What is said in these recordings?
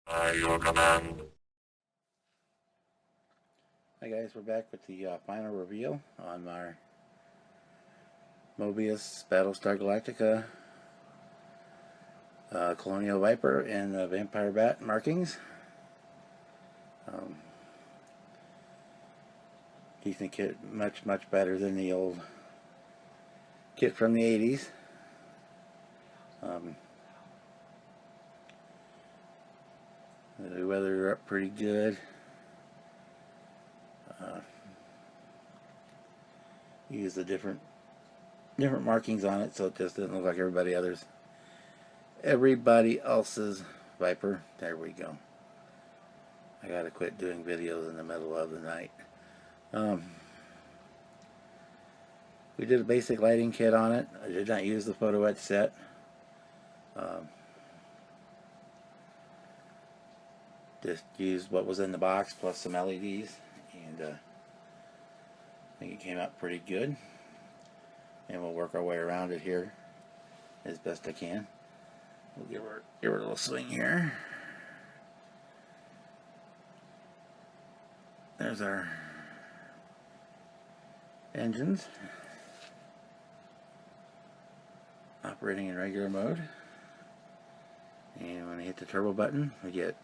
By your command. Hi guys, we're back with the final reveal on our Mobius Battlestar Galactica Colonial Viper and Vampire Bat markings. Decent kit, much better than the old kit from the 80s. The weather up pretty good. Use the different markings on it, so it just doesn't look like everybody else's Viper. There we go. I gotta quit doing videos in the middle of the night. We did a basic lighting kit on it. I did not use the photo etch set. Just used what was in the box plus some LEDs, and I think it came out pretty good. And we'll work our way around it here as best I can. We'll give her a little swing here. There's our engines operating in regular mode, and when I hit the turbo button, we get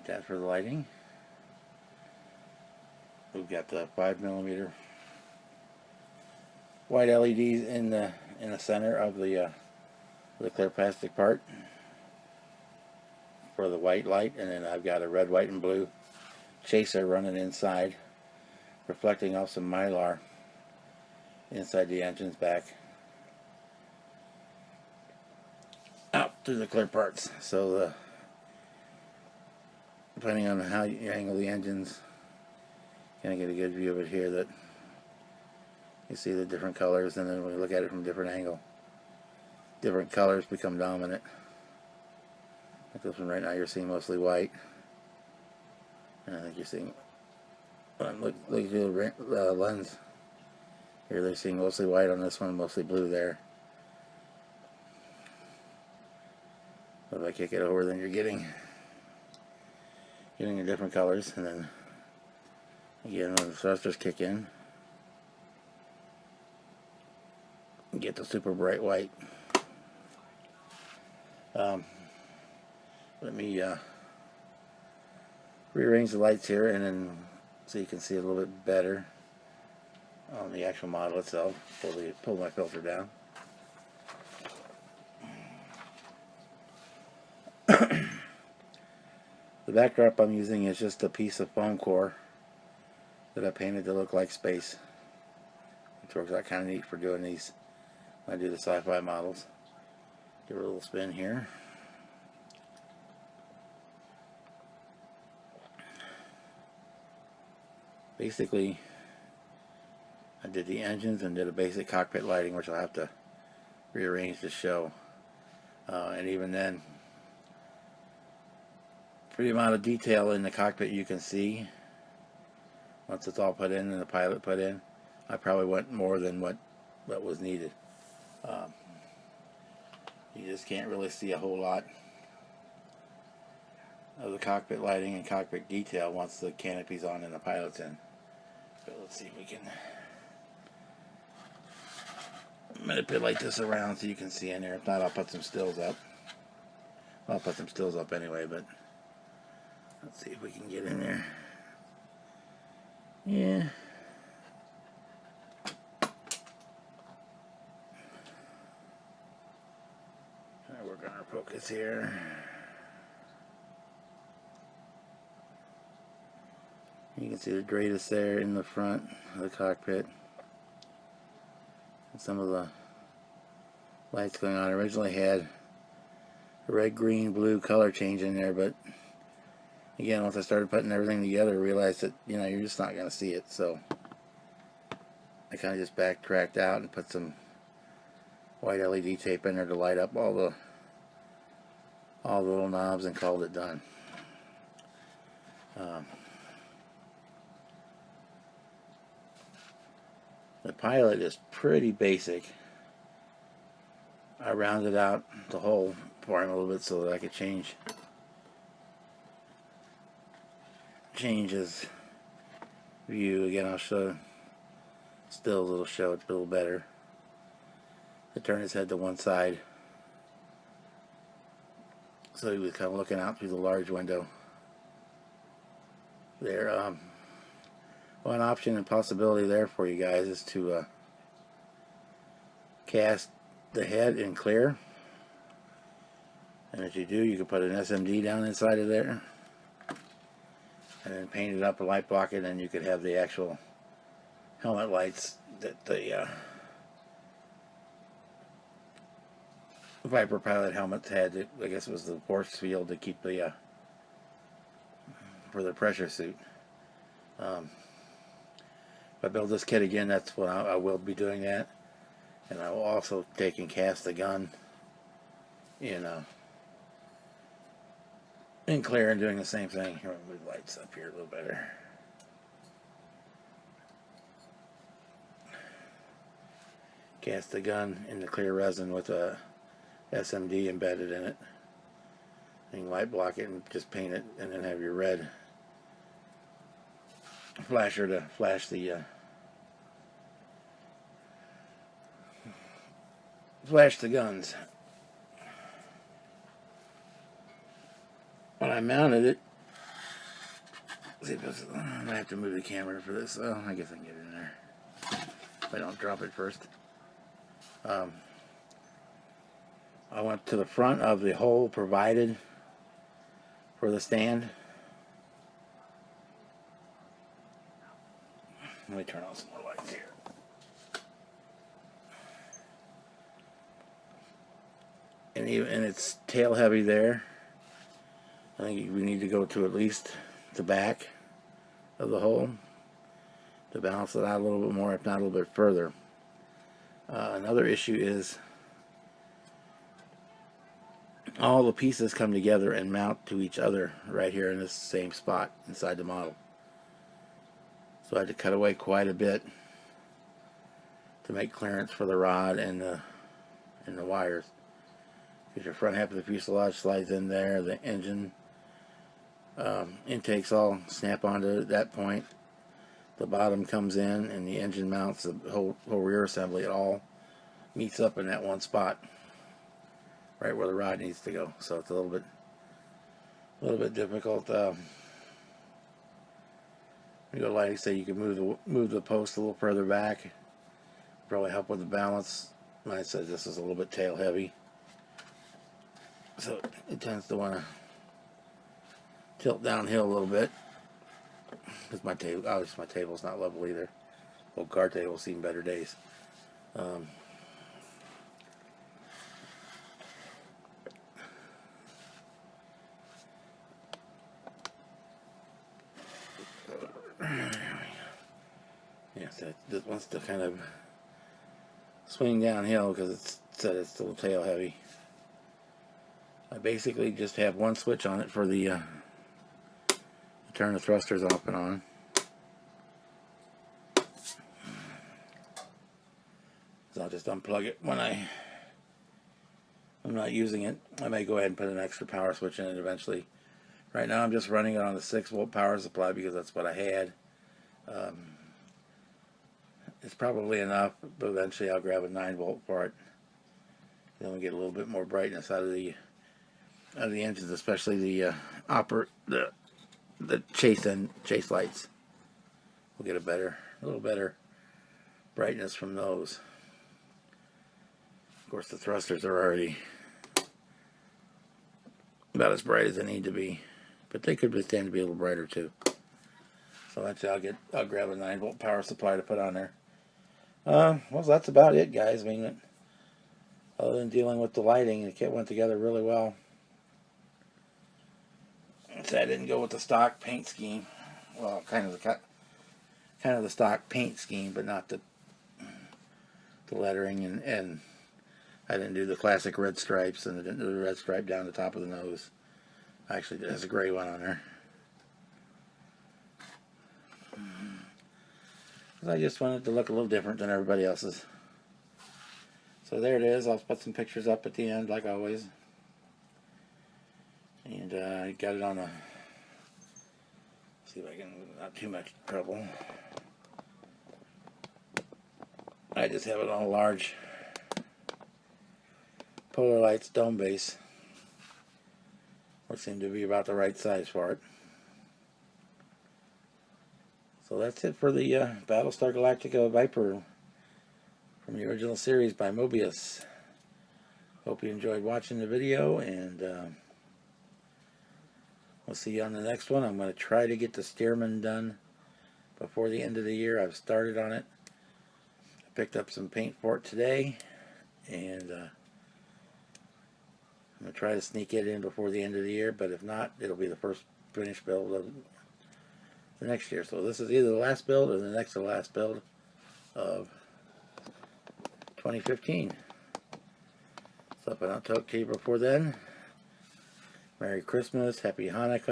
that for the lighting. We've got the 5mm white LEDs in the center of the clear plastic part for the white light, and then I've got a red, white, and blue chaser running inside, reflecting off some mylar inside the engine's back out through the clear parts. So depending on how you angle the engines, you kind of get a good view of it here, that you see the different colors, and then when you look at it from a different angle, different colors become dominant. Like this one right now, you're seeing mostly white, and I think you're seeing, look through the lens here, they're seeing mostly white on this one, mostly blue there. But if I kick it over, then you're getting the different colors. And then again, when the thrusters kick in, you get the super bright white. Let me rearrange the lights here, and then so you can see a little bit better on the actual model itself. Pull my filter down. The backdrop I'm using is just a piece of foam core that I painted to look like space, which works out kind of neat for doing these when I do the sci-fi models. Give her a little spin here. Basically, I did the engines and did a basic cockpit lighting, which I'll have to rearrange to show. And even then, for the amount of detail in the cockpit you can see, once it's all put in and the pilot put in, I probably went more than what was needed. You just can't really see a whole lot of the cockpit lighting and cockpit detail once the canopy's on and the pilot's in. But let's see if we can manipulate this around so you can see in there. If not, I'll put some stills up. I'll put some stills up anyway, but let's see if we can get in there. Yeah. Trying to work on our focus here. You can see the Dratus there in the front of the cockpit. And some of the lights going on. I originally had a red, green, blue color change in there, but again, once I started putting everything together, I realized that, you're just not going to see it. So I kind of just backtracked out and put some white LED tape in there to light up all the little knobs and called it done. The pilot is pretty basic. I rounded out the hole for him a little bit so that I could change his view. Again, I'll show stills, it'll show it a little better. To turn his head to one side so he was kind of looking out through the large window there. One option and possibility there for you guys is to cast the head in clear, and if you do, you can put an SMD down inside of there and then paint it up a light block it, and you could have the actual helmet lights that the Viper pilot helmets had. I guess it was the force field to keep the for the pressure suit. If I build this kit again, that's when I will be doing that, and I will also take and cast the gun in clear and doing the same thing. Here, move the lights up here a little better. Cast the gun in the clear resin with a SMD embedded in it. You can light block it and just paint it, and then have your red flasher to flash the guns. When I mounted it, see if I might have to move the camera for this. Oh, I guess I can get it in there if I don't drop it first. I went to the front of the hole provided for the stand. Let me turn on some more lights here. And it's tail heavy there. I think we need to go to at least the back of the hole to balance it out a little bit more, if not a little bit further. Another issue is all the pieces come together and mount to each other right here in this same spot inside the model. So I had to cut away quite a bit to make clearance for the rod and the wires. Because your front half of the fuselage slides in there, the engine intakes all snap onto that point. The bottom comes in and the engine mounts, the whole rear assembly. It all meets up in that one spot, right where the rod needs to go. So it's a little bit difficult. You go, like I say, you can move the post a little further back. Probably help with the balance. Like I said, this is a little bit tail heavy, so it tends to want to tilt downhill a little bit. Because my table, obviously my table's not level either. Old car table's seen better days. Yeah, so this wants to kind of swing downhill because it's still tail heavy. I basically just have one switch on it for the to turn the thrusters off and on. So I'll just unplug it when I'm not using it. I may go ahead and put an extra power switch in it eventually. Right now I'm just running it on a 6-volt power supply because that's what I had. It's probably enough, but eventually I'll grab a 9-volt part. Then we get a little bit more brightness out of the engines, especially the chase lights. We'll get a little better brightness from those. Of course, the thrusters are already about as bright as they need to be, but they could stand to be a little brighter too. So actually, I'll grab a 9-volt power supply to put on there. Well, that's about it, guys. I mean, other than dealing with the lighting, the kit went together really well. So I didn't go with the stock paint scheme. Well, kind of the stock paint scheme, but not the lettering, and I didn't do the classic red stripes, and I didn't do the red stripe down the top of the nose. Actually, there's a gray one on there. because I just wanted to look a little different than everybody else's. So there it is. I'll put some pictures up at the end like always. And I got it on a, see if I can, not too much trouble. I just have it on a large Polar Lights dome base, which seemed to be about the right size for it. So that's it for the Battlestar Galactica Viper from the original series by Mobius. Hope you enjoyed watching the video, and we'll see you on the next one. I'm going to try to get the Stearman done before the end of the year. I've started on it. I picked up some paint for it today, and I'm going to try to sneak it in before the end of the year, but if not, it'll be the first finished build of the next year. So this is either the last build or the next to last build of 2015. So if I don't talk to you before then, Merry Christmas, Happy Hanukkah.